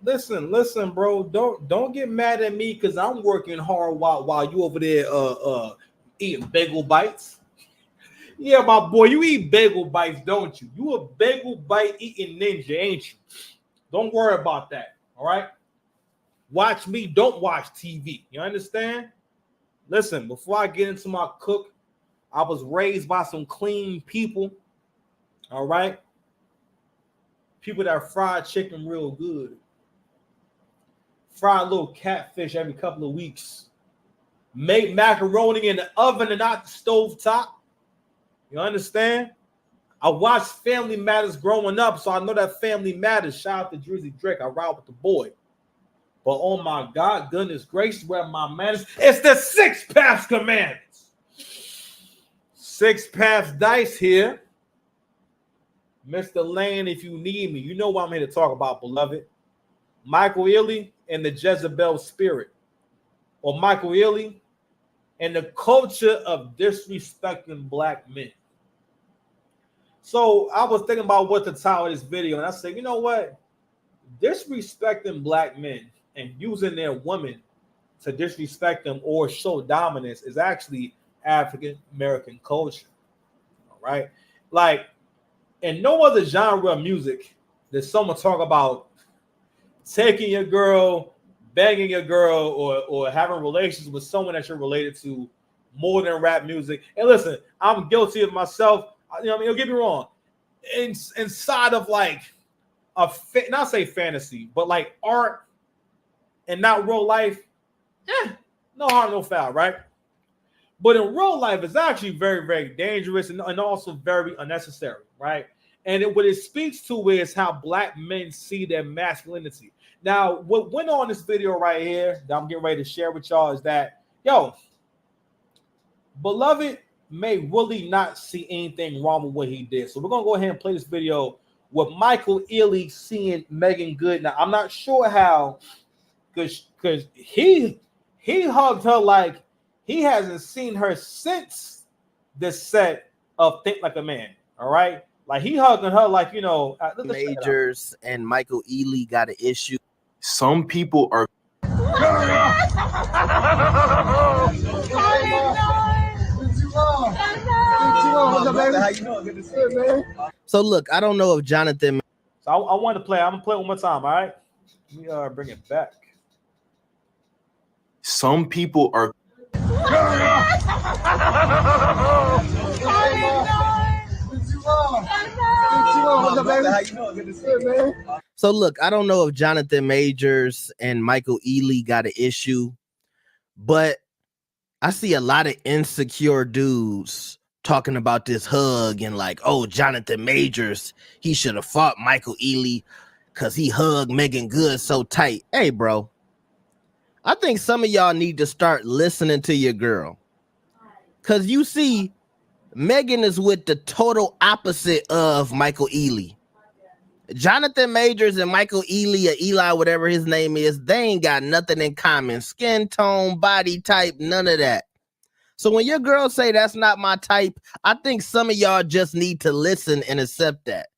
Listen, bro. Don't get mad at me because I'm working hard while you over there eating bagel bites. Yeah, my boy, you eat bagel bites, don't you? You a bagel bite eating ninja, ain't you? Don't worry about that. All right. Watch me. Don't watch TV. You understand? Listen, before I get into my cook, I was raised by some clean people. All right. People that fry chicken real good. Fry a little catfish every couple of weeks. Make macaroni in the oven and not the stove top. You understand? I watched Family Matters growing up, so I know that Family Matters. Shout out to Drizzy Drake. I ride with the boy. But oh my God, goodness gracious, where my manners? It's the Six Paths Commandments. Six Paths Dice here. Mr. Lane, if you need me, you know what I'm here to talk about, beloved. Michael Eely and the Jezebel spirit. Or Michael Eely and the culture of disrespecting black men. So I was thinking about what to title this video, and I said, you know what? Disrespecting black men and using their women to disrespect them or show dominance is actually African American culture. All right. Like, in no other genre of music does someone talk about taking your girl, banging your girl, or having relations with someone that you're related to more than rap music. And listen, I'm guilty of myself. You know what I mean? Don't get me wrong. Inside of like not say fantasy, but like art and not real life, no harm, no foul, right? But in real life, it's actually very, very dangerous and also very unnecessary, right? And what it speaks to is how black men see their masculinity. Now, what went on in this video right here that I'm getting ready to share with y'all is that, beloved may really not see anything wrong with what he did. So we're going to go ahead and play this video with Michael Eely seeing Megan Good. Now, I'm not sure how, because he hugged her like he hasn't seen her since the set of Think Like a Man, all right? Like, he hugging her like, Majors and Michael Eely got an issue. Some people are... So look, I don't know if Johnathan... So I want to play. I'm going to play it one more time, all right? Let me bring it back. Some people are... So look, I don't know if Johnathan Majors and Michael Eely got an issue, but I see a lot of insecure dudes talking about this hug and like, oh, Johnathan Majors, he should have fought Michael Eely because he hugged Megan Good so tight. Hey, bro, I think some of y'all need to start listening to your girl, because you see, Megan is with the total opposite of Michael Eely. Johnathan Majors and Michael Eely, or Eli, whatever his name is, they ain't got nothing in common. Skin tone, body type, none of that. So when your girl say that's not my type, I think some of y'all just need to listen and accept that.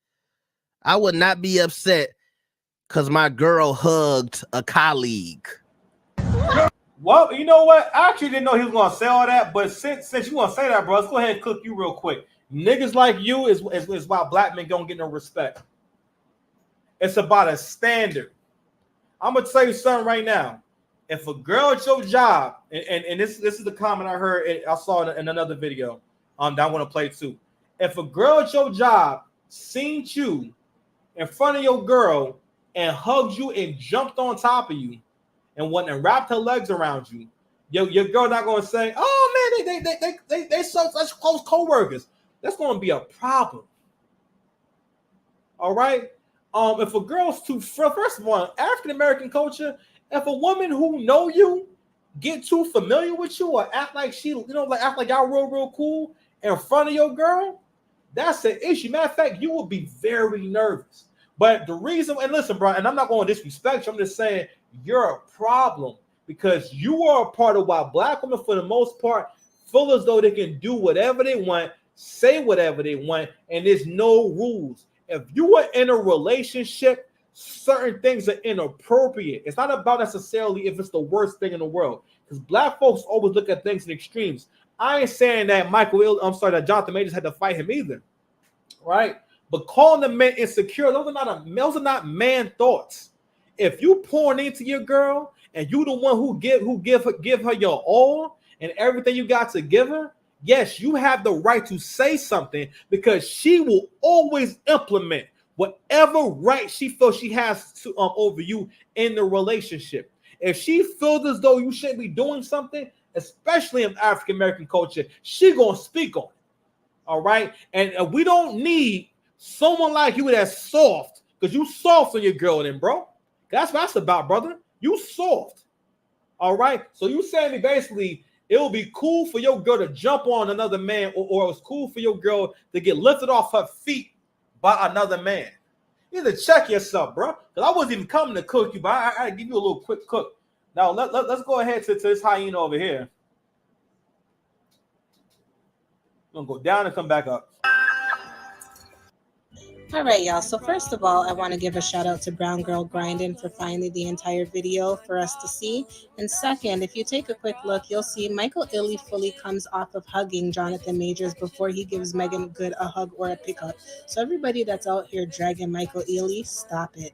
I would not be upset because my girl hugged a colleague. Well, you know what? I actually didn't know he was going to say all that, but since you want to say that, bro, let's go ahead and cook you real quick. Niggas like you is why black men don't get no respect. It's about a standard. I'm going to tell you something right now. If a girl at your job, and this is the comment I heard, I saw in another video that I want to play too. If a girl at your job seen you in front of your girl and hugged you and jumped on top of you and wrapped her legs around you, your girl not going to say, oh man, they such close co-workers. That's going to be a problem. All right. If a girl's first of all, African American culture, if a woman who know you get too familiar with you or act like act like y'all real cool in front of your girl, that's an issue. Matter of fact, you will be very nervous. But the reason, and listen, bro, and I'm not going to disrespect you, I'm just saying you're a problem because you are a part of why black women, for the most part, feel as though they can do whatever they want, say whatever they want, and there's no rules. If you are in a relationship certain things are inappropriate. It's not about necessarily if it's the worst thing in the world, because black folks always look at things in extremes. I ain't saying that that Johnathan Majors had to fight him either, right? But calling the men insecure, those are not man thoughts. If you pouring into your girl and you the one who give her your all and everything you got to give her, yes, you have the right to say something, because she will always implement whatever right she feels she has to over you in the relationship. If she feels as though you shouldn't be doing something, especially in African American culture, she gonna speak on it. All right, and we don't need someone like you that's soft, because you soft on your girl, then, bro. That's what that's about, brother. You soft. All right. So you saying me basically it will be cool for your girl to jump on another man, or it was cool for your girl to get lifted off her feet by another man. You need to check yourself, bro. Because I wasn't even coming to cook you, but I give you a little quick cook. Now let's go ahead to this hyena over here. I'm gonna go down and come back up. All right, y'all. So first of all, I want to give a shout out to Brown Girl Grindin for finding the entire video for us to see. And second, if you take a quick look, you'll see Michael Eely fully comes off of hugging Johnathan Majors before he gives Megan Good a hug or a pickup. So everybody that's out here dragging Michael Eely, stop it.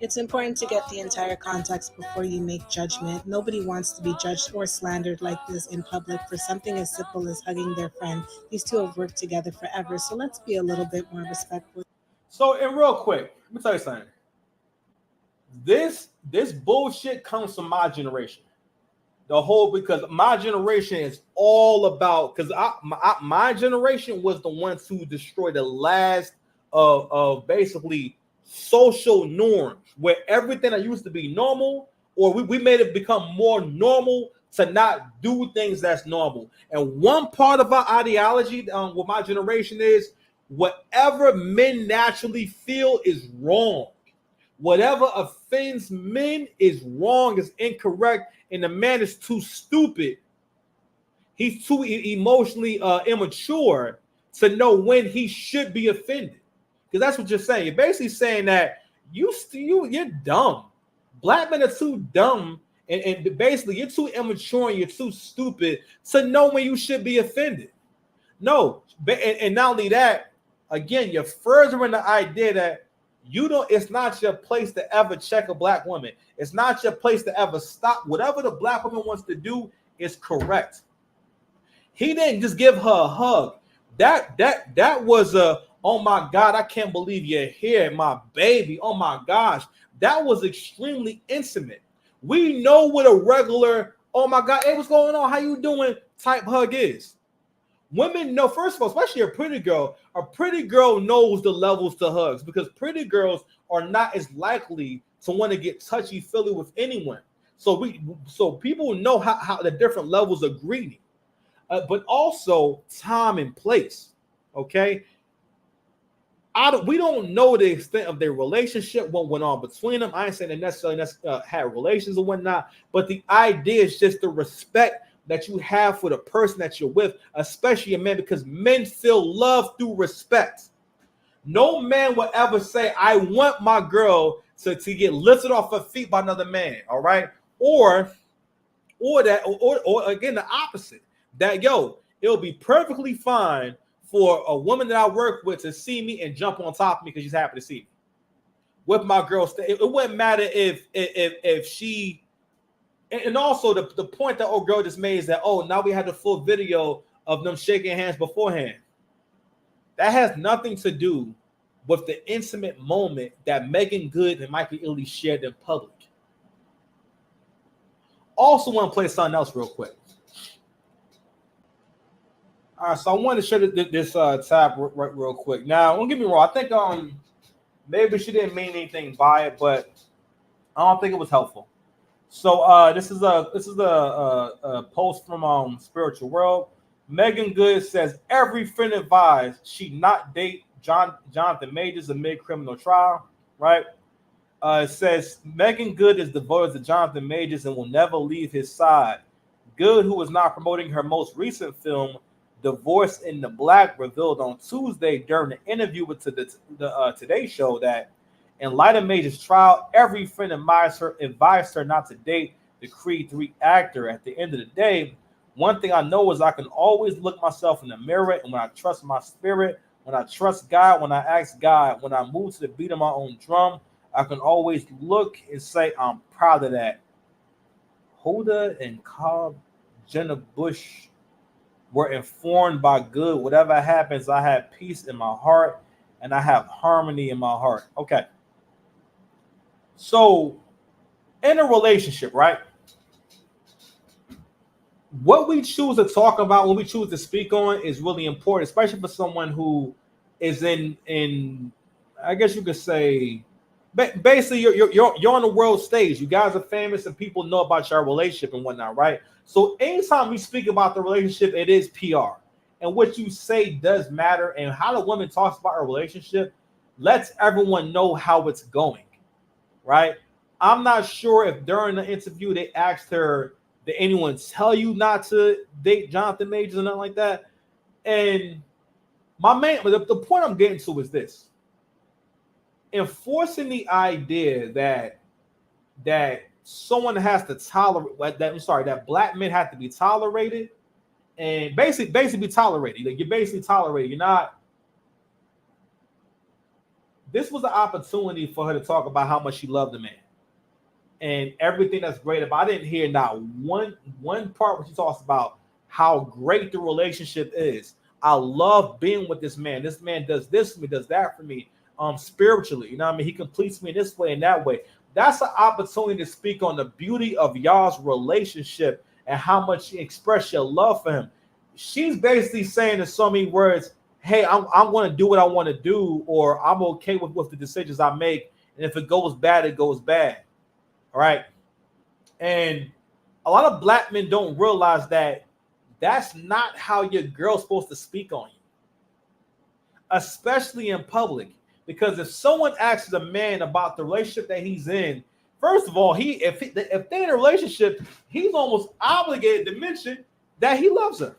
It's important to get the entire context before you make judgment. Nobody wants to be judged or slandered like this in public for something as simple as hugging their friend. These two have worked together forever, so let's be a little bit more respectful. So, and real quick, let me tell you something. This bullshit comes from my generation. Because my generation is all about, because my generation was the ones who destroyed the last of basically social norms, where everything that used to be normal, or we made it become more normal to not do things that's normal. And one part of our ideology with my generation is whatever men naturally feel is wrong. Whatever offends men is wrong, is incorrect, and the man is too stupid. He's too emotionally immature to know when he should be offended. Because that's what you're saying. You're basically saying that you're dumb. Black men are too dumb, and basically you're too immature and you're too stupid to know when you should be offended. No, and not only that, again, you're furthering the idea that it's not your place to ever check a black woman. It's not your place to ever stop. Whatever the black woman wants to do is correct. He didn't just give her a hug. That was a, oh my God, I can't believe you're here, my baby. Oh my gosh. That was extremely intimate. We know what a regular, oh my God, hey, what's going on? How you doing? Type hug is. Women know, first of all, especially a pretty girl knows the levels to hugs, because pretty girls are not as likely to want to get touchy-feely with anyone. So people know how the different levels of greeting, but also time and place. Okay. We don't know the extent of their relationship, what went on between them. I ain't saying they necessarily had relations or whatnot, but the idea is just the respect that you have for the person that you're with, especially a man, because men feel love through respect. No man will ever say, I want my girl to get lifted off her feet by another man, all right? Or again, the opposite. That, it'll be perfectly fine for a woman that I work with to see me and jump on top of me because she's happy to see me. With my girl, it wouldn't matter if she. And also the point that old girl just made is that, now we have the full video of them shaking hands beforehand. That has nothing to do with the intimate moment that Megan Good and Michael Eely shared in public. Also want to play something else real quick. All right, so I want to show this tab real quick. Now, don't get me wrong. I think maybe she didn't mean anything by it, but I don't think it was helpful. So this is a post from Spiritual World. Megan Good says every friend advised she not date Johnathan Majors amid criminal trial. Right? It says Megan Good is devoted to Johnathan Majors and will never leave his side. Good, who is now promoting her most recent film, Divorce in the Black, revealed on Tuesday during an interview with the Today Show that In light of Major's trial, every friend advised her not to date the Creed 3 actor. At the end of the day, one thing I know is I can always look myself in the mirror, and when I trust my spirit, when I trust God, when I ask God, when I move to the beat of my own drum, I can always look and say, I'm proud of that. Hoda and Cobb, Jenna Bush were informed by good. Whatever happens, I have peace in my heart and I have harmony in my heart. Okay. So, in a relationship, right? What we choose to talk about, what we choose to speak on is really important, especially for someone who is in I guess you could say basically you're on the world stage. You guys are famous and people know about your relationship and whatnot, right? So anytime we speak about the relationship, it is PR. And what you say does matter, and how the woman talks about her relationship lets everyone know how it's going, right? I'm not sure if during the interview they asked her, did anyone tell you not to date Johnathan Majors or nothing like that? And the point I'm getting to is this: enforcing the idea that someone has to tolerate that black men have to be tolerated and basically be tolerated. Like, you're basically tolerated. You're not. This was an opportunity for her to talk about how much she loved the man and everything that's great about. I didn't hear not one part where she talks about how great the relationship is. I love being with this man. This man does this for me, does that for me, spiritually. You know what I mean? He completes me in this way and that way. That's an opportunity to speak on the beauty of y'all's relationship and how much you express your love for him. She's basically saying in so many words, hey, I'm going to do what I want to do, or I'm okay with the decisions I make. And if it goes bad, it goes bad. All right. And a lot of black men don't realize that that's not how your girl's supposed to speak on you, especially in public. Because if someone asks a man about the relationship that he's in, first of all, if they're in a relationship, he's almost obligated to mention that he loves her,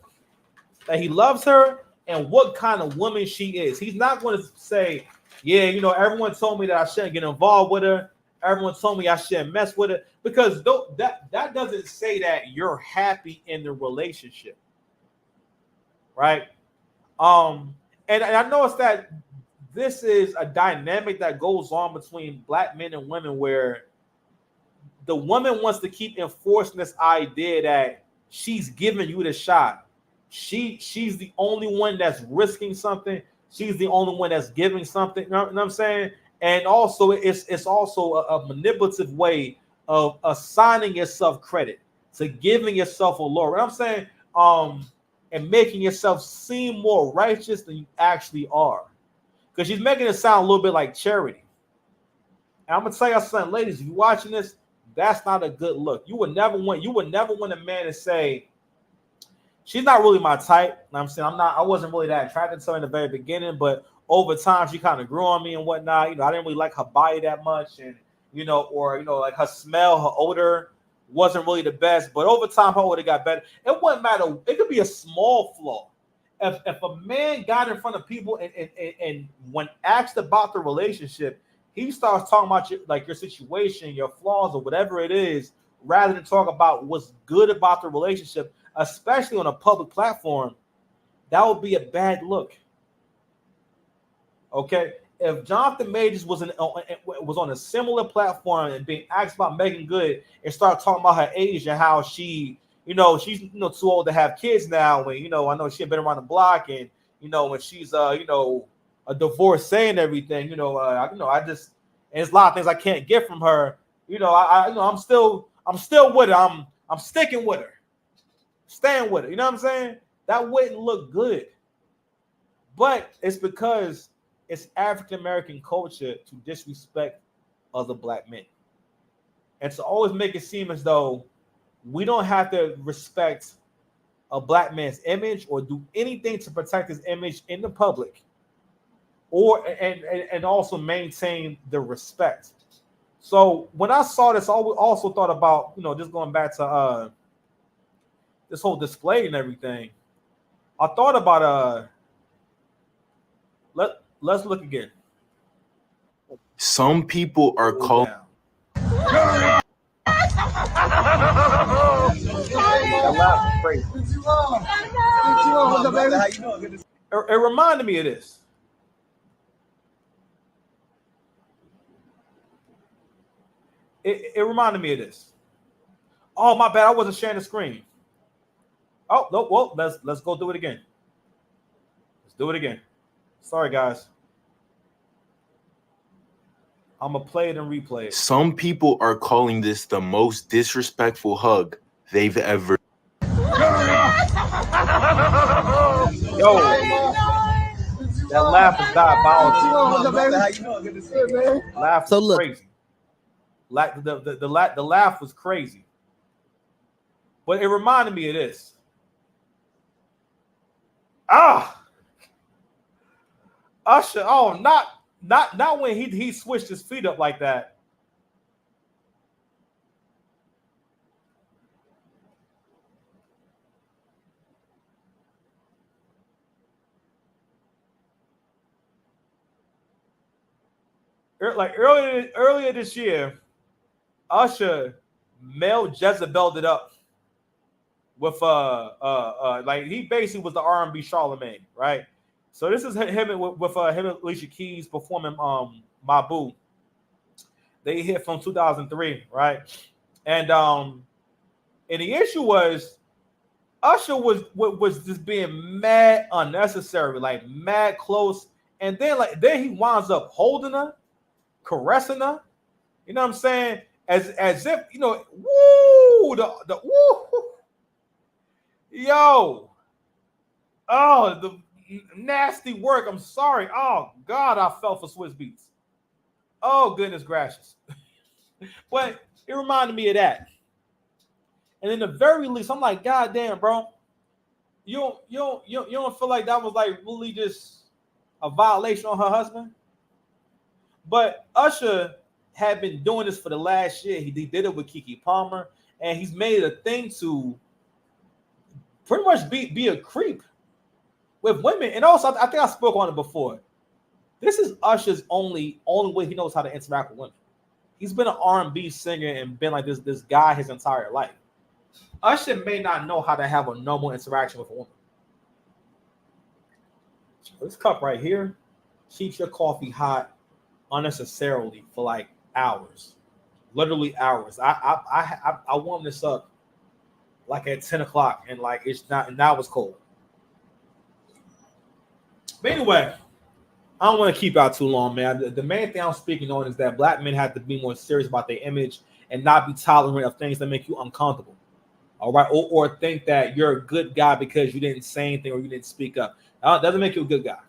and what kind of woman she is. He's not going to say, yeah, everyone told me that I shouldn't get involved with her. Everyone told me I shouldn't mess with her, because that doesn't say that you're happy in the relationship, right? And I noticed that this is a dynamic that goes on between black men and women, where the woman wants to keep enforcing this idea that she's giving you the shot. She's the only one that's risking something. She's the only one that's giving something. You know what I'm saying? And also, it's also a manipulative way of assigning yourself credit, to giving yourself a laurel. You know what I'm saying? And making yourself seem more righteous than you actually are. Because she's making it sound a little bit like charity. And I'm gonna tell y'all something, ladies, if you're watching this, that's not a good look. You would never want a man to say, she's not really my type. You know what I'm saying, I wasn't really that attracted to her in the very beginning, but over time she kind of grew on me and whatnot. I didn't really like her body that much, and like her smell, her odor wasn't really the best. But over time, her odor got better. It wouldn't matter. It could be a small flaw. If a man got in front of people and when asked about the relationship, he starts talking about your situation, your flaws, or whatever it is, rather than talk about what's good about the relationship, especially on a public platform, that would be a bad look. Okay, if Johnathan Majors was on a similar platform and being asked about Megan Good and start talking about her age and how she's too old to have kids now, when I know she had been around the block, and when she's a divorcee and everything, I just, and there's a lot of things I can't get from her. I'm still with her. I'm sticking with her, staying with her. You know what I'm saying? That wouldn't look good. But it's because it's African American culture to disrespect other black men, and to always make it seem as though we don't have to respect a black man's image or do anything to protect his image in the public, and also maintain the respect. So when I saw this, I also thought about just going back to this whole display and everything. I thought about let's look again. Some people are called. That laugh is crazy. It reminded me of this. It reminded me of this. Oh, my bad. I wasn't sharing the screen. Oh, no. Well, let's go do it again. Let's do it again. Sorry, guys. I'm going to play it and replay it. Some people are calling this the most disrespectful hug they've ever. Yo, that laugh is diabolical. Laugh So is look. crazy. Like the laugh was crazy. But it reminded me of this. Usher, not when he switched his feet up like that. Like earlier this year, Usher male Jezebel'd it up with like he basically was the R&B Charlemagne, right? So this is him with him and Alicia Keys performing My Boo. They hit from 2003, right? And the issue was Usher was just being mad unnecessary, like mad close, and then he winds up holding her, caressing her. You know what I'm saying? As if, you know, woo, the woo, yo, oh, the nasty work. I'm sorry. Oh God, I fell for Swiss Beats. Oh goodness gracious. But it reminded me of that. And in the very least, I'm like, God damn, bro, you don't feel like that was like really just a violation on her husband? But Usher had been doing this for the last year. He did it with Keke Palmer, and he's made a thing to pretty much be a creep with women. And also, I think I spoke on it before. This is Usher's only way he knows how to interact with women. He's been an R&B singer and been like this guy his entire life. Usher may not know how to have a normal interaction with a woman. This cup right here keeps your coffee hot unnecessarily for like hours, literally hours. I warmed this up like at 10 o'clock and like it's not, and now it's cold. But anyway, I don't want to keep out too long, man. The main thing I'm speaking on is that black men have to be more serious about their image and not be tolerant of things that make you uncomfortable. All right, or think that you're a good guy because you didn't say anything or you didn't speak up. That doesn't make you a good guy.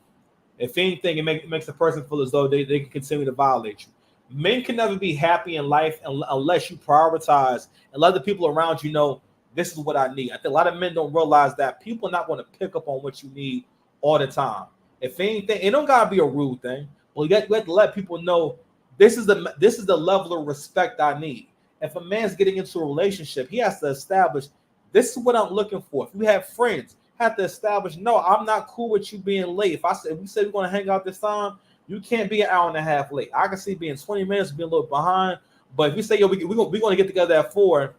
If anything, it makes a person feel as though they can continue to violate you. Men can never be happy in life unless you prioritize and let the people around you know this is what I need. I think a lot of men don't realize that people are not going to pick up on what you need all the time. If anything, it don't gotta be a rude thing, but you have to let people know this is the level of respect I need. If a man's getting into a relationship, he has to establish this is what I'm looking for. If we have friends, have to establish, no, I'm not cool with you being late. If we say we're going to hang out this time, you can't be an hour and a half late. I can see being 20 minutes, being a little behind. But if you say, yo, we're going to get together at 4,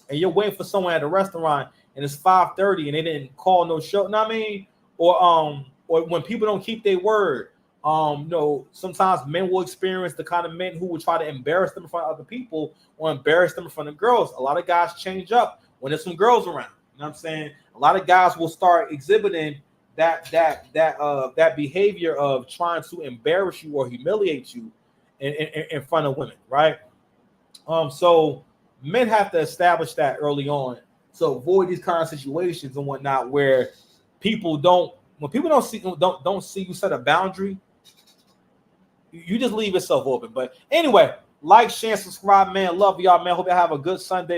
and you're waiting for someone at a restaurant, and it's 5:30, and they didn't call no show, you know what I mean? Or when people don't keep their word, sometimes men will experience the kind of men who will try to embarrass them in front of other people or embarrass them in front of girls. A lot of guys change up when there's some girls around. You know what I'm saying? A lot of guys will start exhibiting that behavior of trying to embarrass you or humiliate you in front of women, right? So men have to establish that early on to avoid these kind of situations and whatnot where people don't see you set a boundary, you just leave yourself open. But anyway, like, share, subscribe, man. Love y'all, man. Hope y'all have a good Sunday.